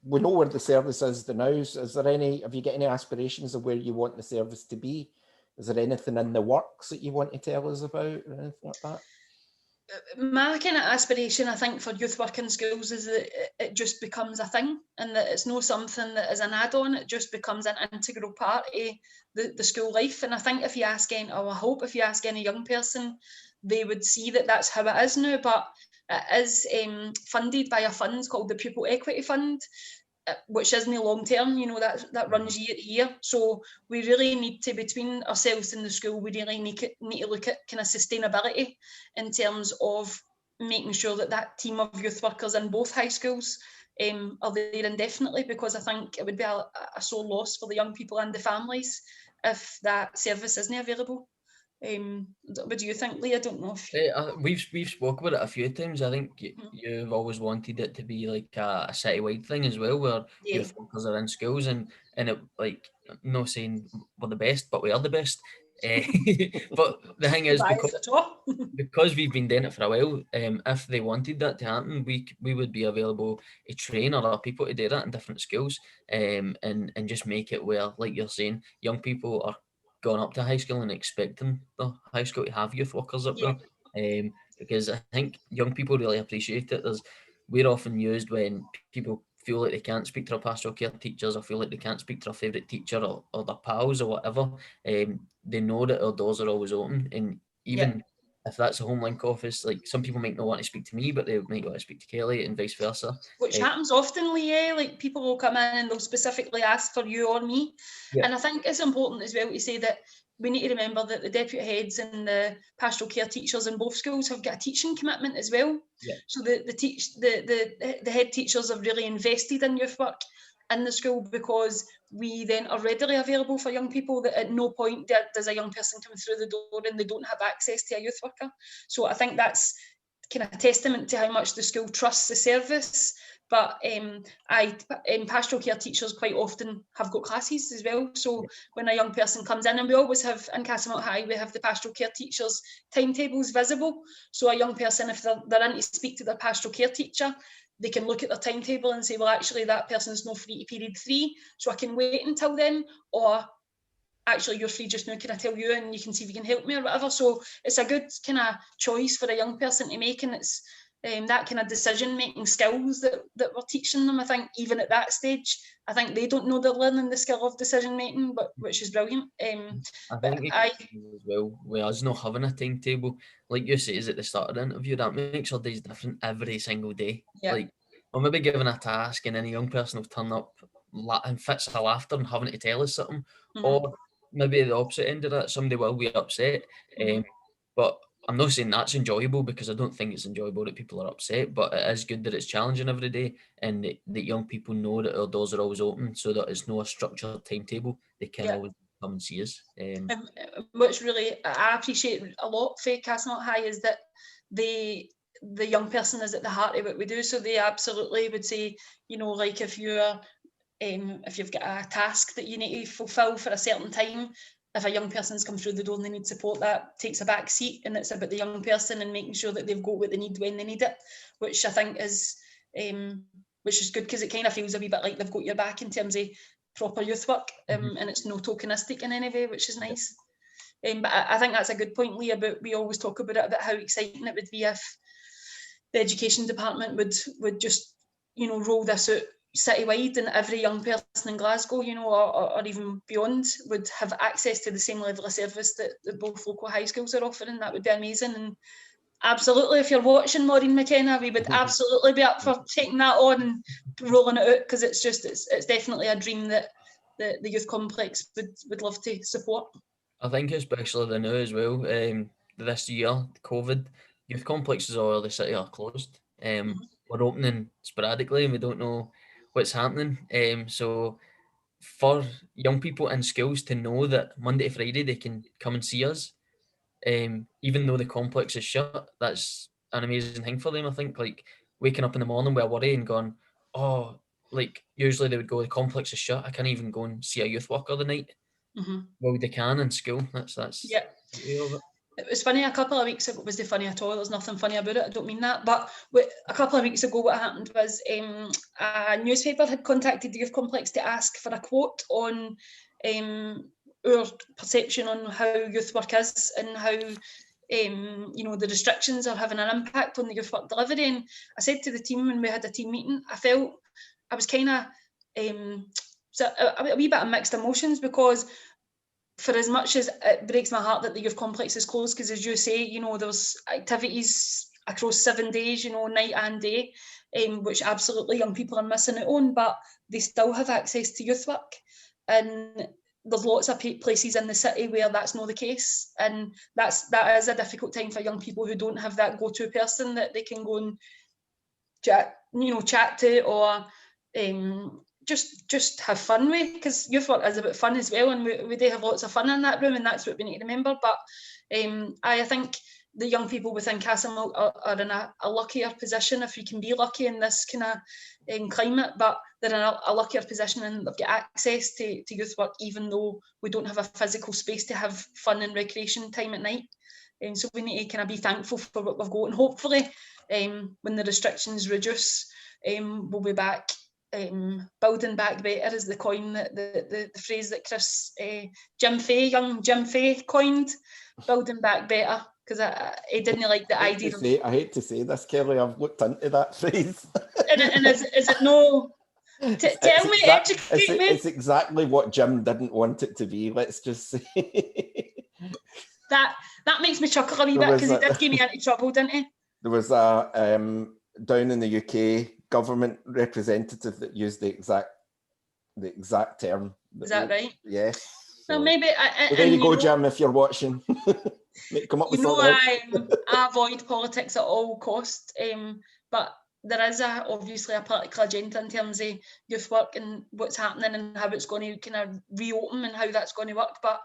we know where the service is now. Have you got any aspirations of where you want the service to be? Is there anything in the works that you want to tell us about or anything like that? My kind of aspiration, I think, for youth work in schools is that it just becomes a thing, and that it's not something that is an add-on, it just becomes an integral part of the school life. And I think if you ask I hope if you ask any young person, they would see that that's how it is now. But it is funded by a fund called the Pupil Equity Fund, which isn't long term, that runs year to year. So we really need to, between ourselves and the school, we really need to look at kind of sustainability in terms of making sure that team of youth workers in both high schools are there indefinitely, because I think it would be a sore loss for the young people and the families if that service isn't available. What do you think, Lee? I don't know if we've spoke about it a few times. I think you've always wanted it to be like a citywide thing as well, where youth workers are in schools, and it, like, I'm not saying we're the best, but we are the best. But the thing is, because we've been doing it for a while, if they wanted that to happen, we would be available to train other people to do that in different schools, and just make it where, like you're saying, young people are going up to high school and expecting the high school to have youth workers up there, because I think young people really appreciate it. We're often used when people feel like they can't speak to their pastoral care teachers, or feel like they can't speak to their favourite teacher or their pals or whatever. They know that our doors are always open, and even if that's a home link office, like, some people might not want to speak to me, but they might want to speak to Kelly, and vice versa. Which happens often, Lee, like, people will come in and they'll specifically ask for you or me. And I think it's important as well to say that we need to remember that the deputy heads and the pastoral care teachers in both schools have got a teaching commitment as well. So the head teachers have really invested in youth work, in the school, because we then are readily available for young people, that at no point does a young person come through the door and they don't have access to a youth worker. So I think that's kind of a testament to how much the school trusts the service. But pastoral care teachers quite often have got classes as well. So when a young person comes in, and we always have in Castlemilk High, we have the pastoral care teachers' timetables visible. So a young person, if they're in to speak to their pastoral care teacher, they can look at their timetable and say, well, actually, that person's not free to period 3, so I can wait until then, or actually, you're free just now, can I tell you, and you can see if you can help me or whatever. So it's a good kind of choice for a young person to make, and it's that kind of decision-making skills that we're teaching them. I think even at that stage, I think they don't know they're learning the skill of decision-making, but which is brilliant. I think as well, with us not having a timetable, like you say, is at the start of the interview, that makes our days different every single day. Yeah. Like, we're maybe given a task and then a young person will turn up and fits of laughter and having to tell us something, or maybe the opposite end of that, somebody will be upset. But I'm not saying that's enjoyable, because I don't think it's enjoyable that people are upset, but it is good that it's challenging every day, and that young people know that our doors are always open, so that it's not a structured timetable. They can always come and see us. Which really I appreciate a lot for Castlemilk High is that the young person is at the heart of what we do. So they absolutely would say, you know, like if you've got a task that you need to fulfil for a certain time, if a young person's come through the door and they need support, that takes a back seat, and it's about the young person and making sure that they've got what they need when they need it, which I think is which is good, because it kind of feels a wee bit like they've got your back in terms of proper youth work, and it's no tokenistic in any way, which is nice. But I think that's a good point, Lee, about we always talk about how exciting it would be if the education department would just, you know, roll this out citywide, and every young person in Glasgow, you know, or even beyond, would have access to the same level of service that both local high schools are offering. That would be amazing. And absolutely, if you're watching, Maureen McKenna, we would absolutely be up for taking that on and rolling it out, because it's definitely a dream that the youth complex would love to support. I think especially the now as well, this year, COVID, youth complexes all over the city are closed. We're opening sporadically and we don't know what's happening. So for young people in schools to know that Monday to Friday they can come and see us, even though the complex is shut, that's an amazing thing for them. I think, like, waking up in the morning with a worry and going, oh, like usually they would go, the complex is shut, I can't even go and see a youth worker the night. Well, they can in school. That's yeah. It was funny a couple of weeks ago. It wasn't funny at all. There's nothing funny about it. I don't mean that. But a couple of weeks ago, what happened was a newspaper had contacted the youth complex to ask for a quote on our perception on how youth work is, and how you know, the restrictions are having an impact on the youth work delivery. And I said to the team when we had a team meeting, I felt I was kind of a wee bit of mixed emotions, because for as much as it breaks my heart that the youth complex is closed, because as you say, you know, there's activities across 7 days, you know, night and day, which absolutely young people are missing out on, but they still have access to youth work. And there's lots of places in the city where that's not the case, and that is a difficult time for young people who don't have that go-to person that they can go and chat to, or just have fun with, because youth work is about fun as well, and we do have lots of fun in that room, and that's what we need to remember. But I think the young people within Castlemilk are in a luckier position, if we can be lucky in this kind of climate, but they're in a luckier position, and they've got access to youth work, even though we don't have a physical space to have fun and recreation time at night. And so we need to kind of be thankful for what we've got, and hopefully when the restrictions reduce, we'll be back. Building back better is the coin, the phrase that young Jim Fay coined. Building back better, because he didn't like the idea of. I hate to say this, Kelly, I've looked into that phrase. and is it no? Tell me, educate me. It's exactly what Jim didn't want it to be. Let's just say that makes me chuckle a wee bit, because he did get me into trouble, didn't he? There was a down in the UK government representative that used the exact term. Is that right? Yes. Well, maybe. Well, there you go, Jim, if you're watching. Come up with something. I avoid politics at all costs, but there is obviously a political agenda in terms of youth work and what's happening and how it's going to kind of reopen and how that's going to work. But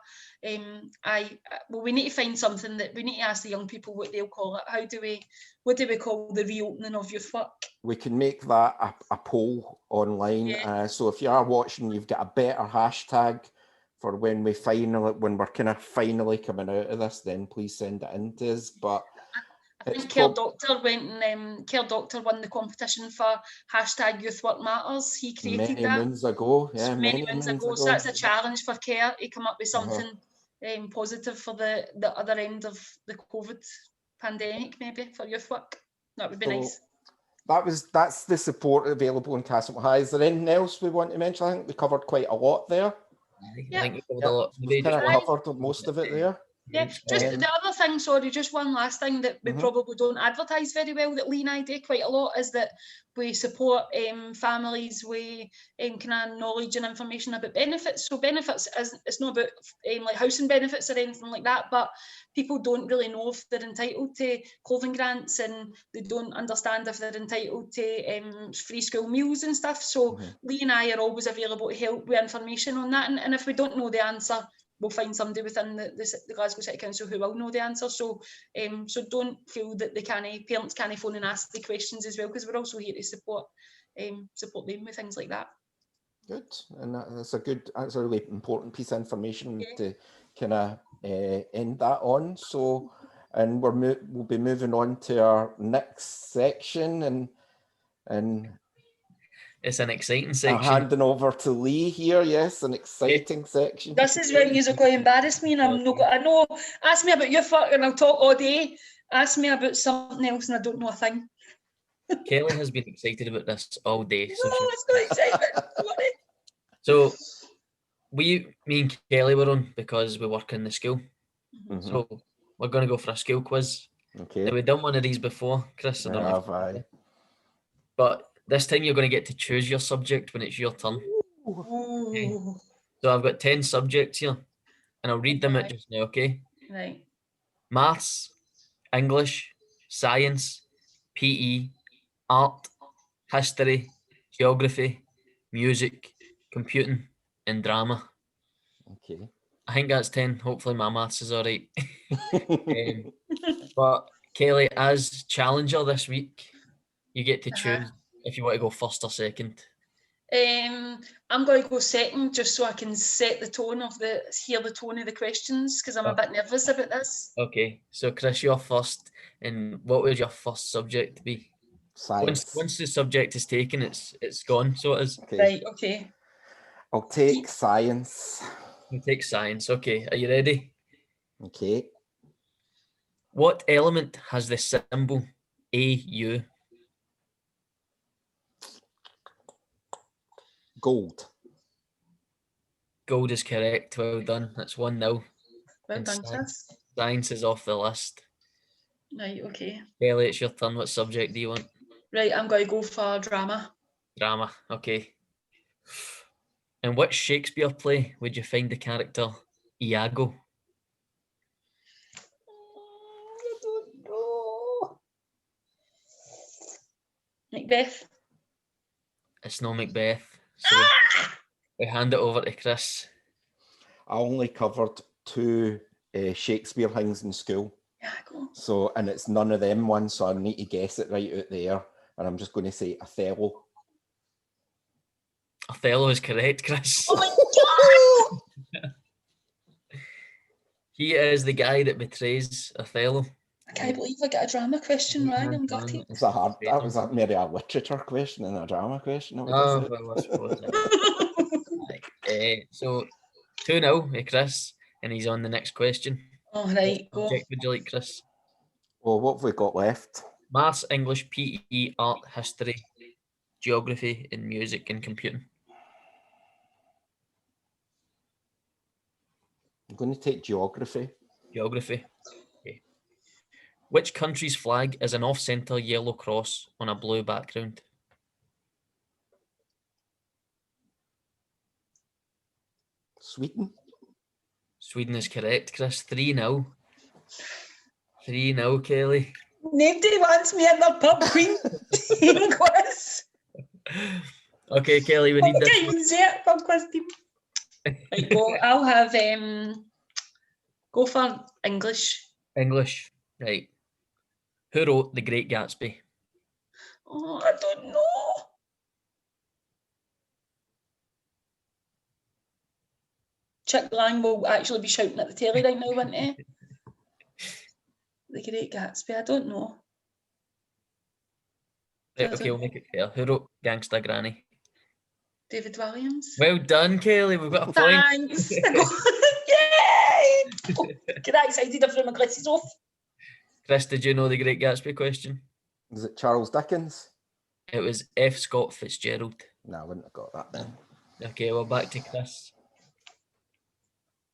we need to find something that we need to ask the young people what they'll call it. What do we call the reopening of youth work? We can make that a poll online. Yeah. So if you are watching, you've got a better hashtag for when we're kind of finally coming out of this, then please send it in to us. But I think Care Doctor won the competition for hashtag Youth Work Matters. He created many that moons ago. Yeah, many moons ago. So that's a challenge for Care to come up with something positive for the other end of the COVID pandemic, maybe for youth work. That would be nice. That's the support available in Castlemilk High. Is there anything else we want to mention? I think we covered quite a lot there. I think we covered a lot. We kind of covered most of it there. Yeah, just the other thing, sorry, just one last thing that we probably don't advertise very well, that Lee and I do quite a lot, is that we support families with kind of knowledge and information about benefits. So benefits, it's not about like housing benefits or anything like that, but people don't really know if they're entitled to clothing grants, and they don't understand if they're entitled to free school meals and stuff. So Lee and I are always available to help with information on that, and if we don't know the answer, we'll find somebody within the Glasgow City Council who will know the answer. So so don't feel that parents can't phone and ask the questions as well, because we're also here to support them with things like that. Good, and that's a really important piece of information to kind of end that on. So, and we'll be moving on to our next section, and it's an exciting section. Handing over to Lee here. Yes, an exciting section. This is where you're going to embarrass me, and I know. Ask me about your fuck, and I'll talk all day. Ask me about something else, and I don't know a thing. Kelly has been excited about this all day. It's not excitement. So me and Kelly were on because we work in the school. So we're going to go for a school quiz. Okay. Now, we've done one of these before, Chris. I don't know. But this time you're going to get to choose your subject when it's your turn. Okay. So I've got 10 subjects here, and I'll read them out just now, okay? Right. Maths, English, science, PE, art, history, geography, music, computing, and drama. Okay. I think that's 10. Hopefully my maths is all right. But Kelly, as challenger this week, you get to choose if you want to go first or second. I'm going to go second, just so I can set the tone hear the tone of the questions, because I'm a bit nervous about this. Okay, so Chris, you're first, and what would your first subject be? Science. Once the subject is taken, it's gone, so it is. Okay. Right, okay. I'll take science. You take science, okay. Are you ready? Okay. What element has the symbol AU? Gold. Gold is correct. Well done. That's 1-0. Well done, Chris. Science is off the list. Right, okay. Kelly, it's your turn. What subject do you want? Right, I'm going to go for drama. Drama, okay. In which Shakespeare play would you find the character Iago? I don't know. Macbeth. It's no Macbeth. So we hand it over to Chris. I only covered 2 Shakespeare things in school. Iago. So, and it's none of them ones, so I need to guess it right out there. And I'm just going to say Othello. Othello is correct, Chris. Oh my God! He is the guy that betrays Othello. I can't believe I got a drama question right. I'm gutted. It's that was maybe a literature question and a drama question. Oh, well, I suppose. So 2-0, Chris, and he's on the next question. All right, what subject would you like, Chris? Well, what have we got left? Maths, English, PE, art, history, geography, and music and computing. I'm going to take geography. Geography. Okay. Which country's flag is an off-centre yellow cross on a blue background? Sweden. Sweden is correct, Chris. 3-0. 3-0, Kelly. Nobody wants me in their pub, Queen. Team quiz. Okay, Kelly, we need I this can't one. even say it. Pub quiz team. Right, go. I'll have go for English. English. Right. Who wrote The Great Gatsby? Oh, I don't know. Chick Lang will actually be shouting at the telly right now, won't he? The Great Gatsby. I don't know. Right, okay, we'll make it fair. Who wrote Gangsta Granny? David Williams. Well done, Kelly. We've got a point. Thanks. Yay! Get excited if my glasses off. Chris, did you know the Great Gatsby question? Is it Charles Dickens? It was F. Scott Fitzgerald. No, I wouldn't have got that then. Okay, well, back to Chris.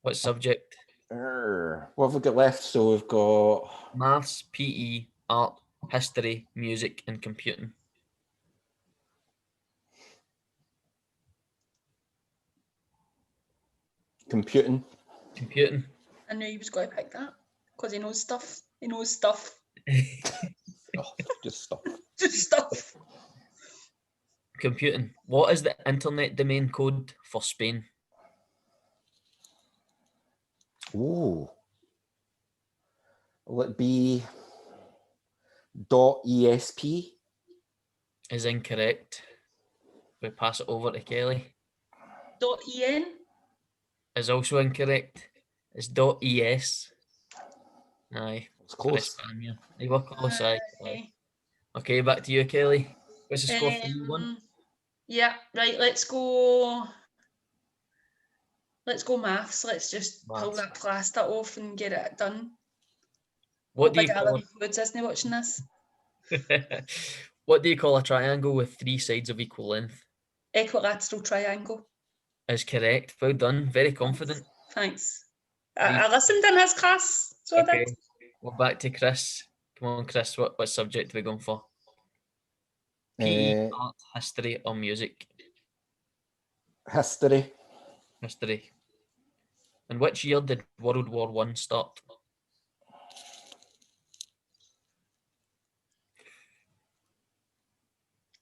What subject? What have we got left? So we've got Maths, PE, art, history, music, and computing. computing. Computing. I knew he was going to pick that because he knows stuff. He knows stuff. Oh, just stop. Just stuff. Computing. What is the internet domain code for Spain? Oh. Will it be .esp? Is incorrect. We pass it over to Kelly. .en. Is also incorrect. It's .es. Aye. It's close. You were close, aye. Okay, back to you, Kelly. What's the score for you? One? Yeah, right, let's go. Let's go maths. Let's just pull Maths. that plaster off and get it done. What do you Big call Allen Foods isn't he watching this? What do you call a triangle with three sides of equal length? Equilateral triangle. Is correct. Well done. Very confident. Thanks. I listened in his class, so I Okay. did. Well, back to Chris. Come on, Chris. What subject are we going for? PE, art, history, or music? History. History. And which year did World War One start?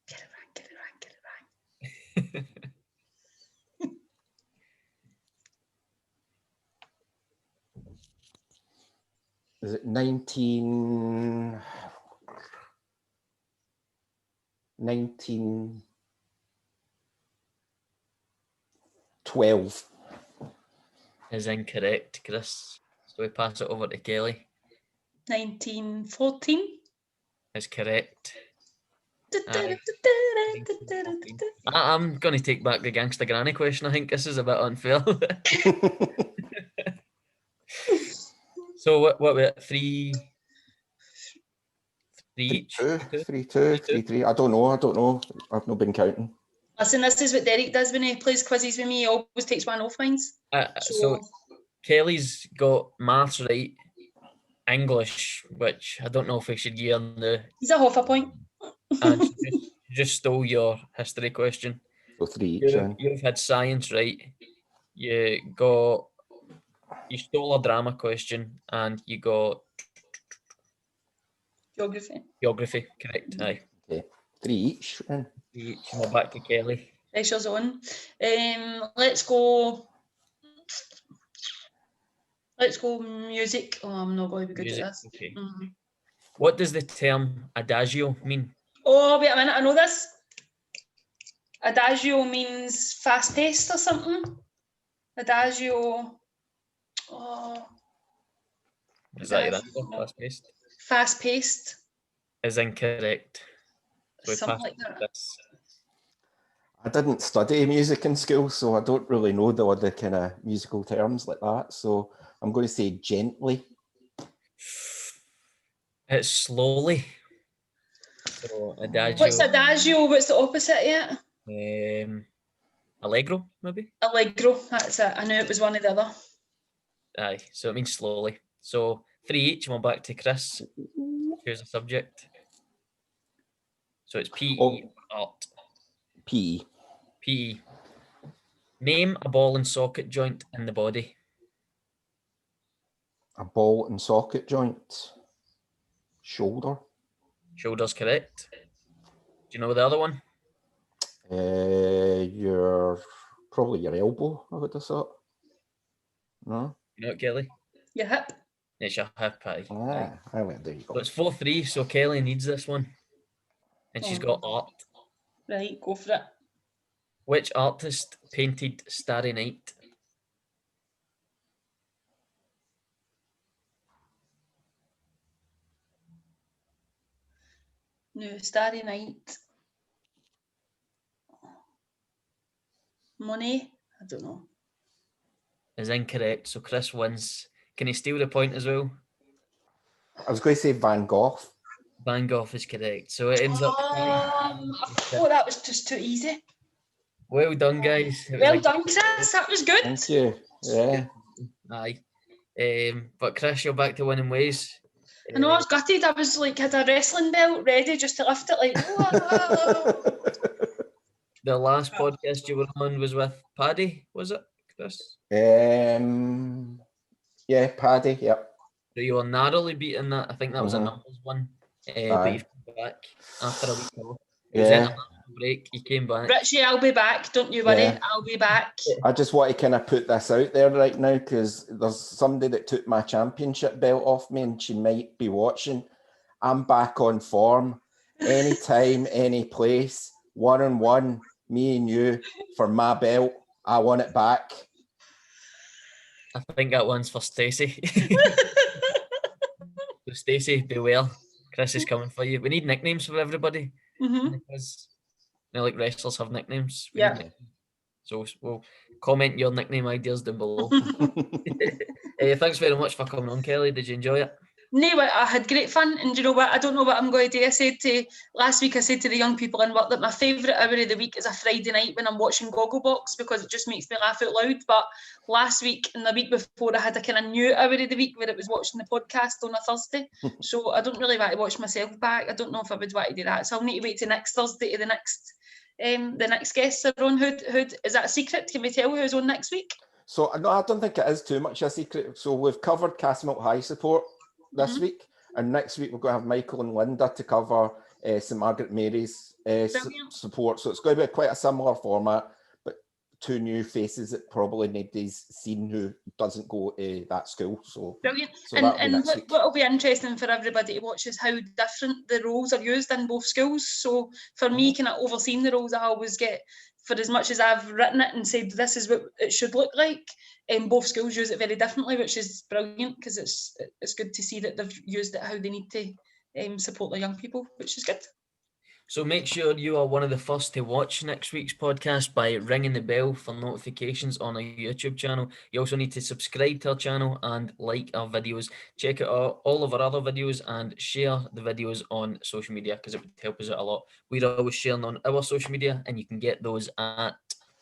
Get it right, get it right, get it right. Is it 1912? Is incorrect, Chris. So we pass it over to Kelly. 1914. Is correct. Aye. I'm going to take back the Gangsta Granny question. I think this is a bit unfair. So what were it? Three each? 3-2, 3-3. I don't know. I've not been counting. Listen, this is what Derek does when he plays quizzes with me. He always takes one off mine. So Kelly's got maths right, English, which I don't know if we should give on the. He's a half a point. And she just stole your history question. So 3 each. You've had science right. You stole a drama question, and you got Geography, correct? Aye. Okay, 3 each. 3 each. We're back to Kelly. Pressure's on. Let's go. Let's go music. Oh, I'm not going to be good Music, at this. okay. Mm. What does the term adagio mean? Oh, wait a minute. I know this. Adagio means fast-paced or something. Adagio. Oh. Is that your answer? Fast-paced? Fast-paced. Is incorrect. So Something like that. This. I didn't study music in school, so I don't really know the other kind of musical terms like that. So I'm going to say gently. It's slowly. So adagio. What's adagio? What's the opposite yet? Allegro, maybe? Allegro. That's it. I knew it was one or the other. Aye, so it means slowly. So 3 each, and we're back to Chris. Here's a subject. So it's PE or art. PE. PE. Name a ball and socket joint in the body. A ball and socket joint. Shoulder. Shoulder's correct. you know the other one? Probably your elbow, I would have thought. No? You know it, Kelly? Your hip. It's your hip, aye. There you So go. it's 4-3, so Kelly needs this one. And she's got art. Right, go for it. Which artist painted Starry Night? No, Starry Night. Money? I don't know. Is incorrect, so Chris wins. Can he steal the point as well? I was going to say Van Gogh. Van Gogh is correct. So it ends up. I thought that was just too easy. Well done, guys. Well done, Chris. That was good. Thank you. Yeah. Aye. But Chris, you're back to winning ways. I know, I was gutted. I was like, had a wrestling belt ready just to lift it, like, whoa. The last podcast you were on was with Paddy, was it, Chris? Yeah, Paddy, yep. So you were narrowly beating that. I think that was a numbers one. But you came back after a week off. It was international break. You came back. Richie, I'll be back. Don't you worry. Yeah. I'll be back. I just want to kind of put this out there right now because there's somebody that took my championship belt off me and she might be watching. I'm back on form. Anytime, any place, 1-on-1, me and you for my belt. I want it back. I think that one's for Stacey. So Stacey, beware. Chris is coming for you. We need nicknames for everybody. Because like wrestlers have nicknames. Yeah. So we'll comment your nickname ideas down below. Thanks very much for coming on, Kelly. Did you enjoy it? No, I had great fun, and you know what? I don't know what I'm going to do. Last week I said to the young people in work that my favourite hour of the week is a Friday night when I'm watching Gogglebox because it just makes me laugh out loud. But last week and the week before, I had a kind of new hour of the week where it was watching the podcast on a Thursday. So I don't really want to watch myself back. I don't know if I would want to do that. So I'll need to wait till next Thursday to the next guests are on. Who is that a secret? Can we tell who's on next week? So no, I don't think it is too much a secret. So we've covered Castlemilk High support this week, and next week we're going to have Michael and Linda to cover St Margaret Mary's support. So it's going to be quite a similar format, but two new faces that probably nobody's seen who doesn't go to that school. So brilliant. So and what will be interesting for everybody to watch is how different the roles are used in both schools. So for me, kind of overseeing the roles, I always get, for as much as I've written it and said this is what it should look like, both schools use it very differently, which is brilliant because it's good to see that they've used it how they need to support the young people, which is good. So make sure you are one of the first to watch next week's podcast by ringing the bell for notifications on our YouTube channel. You also need to subscribe to our channel and like our videos. Check out all of our other videos and share the videos on social media because it would help us out a lot. We're always sharing on our social media and you can get those at...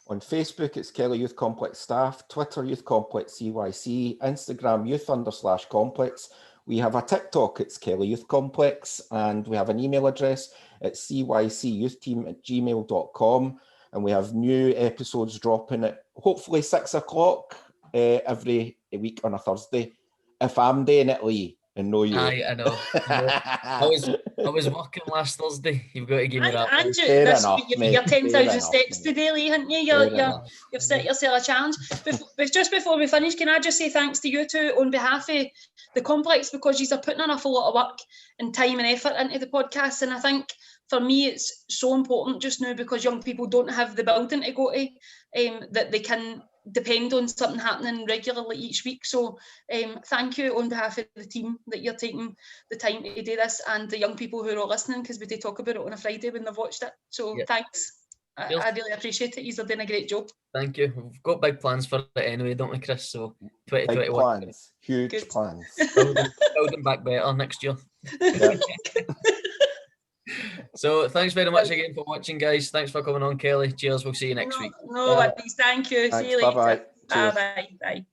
On Facebook, it's Kelly Youth Complex Staff, Twitter, Youth Complex CYC, Instagram, youth_complex. We have a TikTok, it's Kelly Youth Complex, and we have an email address, it's cycyouth@gmail.com, and we have new episodes dropping at hopefully 6 o'clock every week on a Thursday. If I'm doing it, Lee, and no you. I know. I was working last Thursday. You've got to give me that. Andrew, you're 10,000 steps today, Lee, haven't you? You've set yourself a challenge. Just before we finish, can I just say thanks to you two on behalf of the complex because you are putting an awful lot of work and time and effort into the podcast, and I think for me it's so important just now because young people don't have the building to go to that they can depend on something happening regularly each week. So thank you on behalf of the team that you're taking the time to do this and the young people who are listening because we do talk about it on a Friday when they've watched it. So Thanks. I really appreciate it. You're doing a great job. Thank you. We've got big plans for it anyway, don't we, Chris? So 2021. Big plans. Huge plans. Building back better next year. So thanks very much again for watching, guys. Thanks for coming on, Kelly. Cheers. We'll see you next week. No worries. Thank you. Thanks. See you later. Bye-bye. Bye. Bye.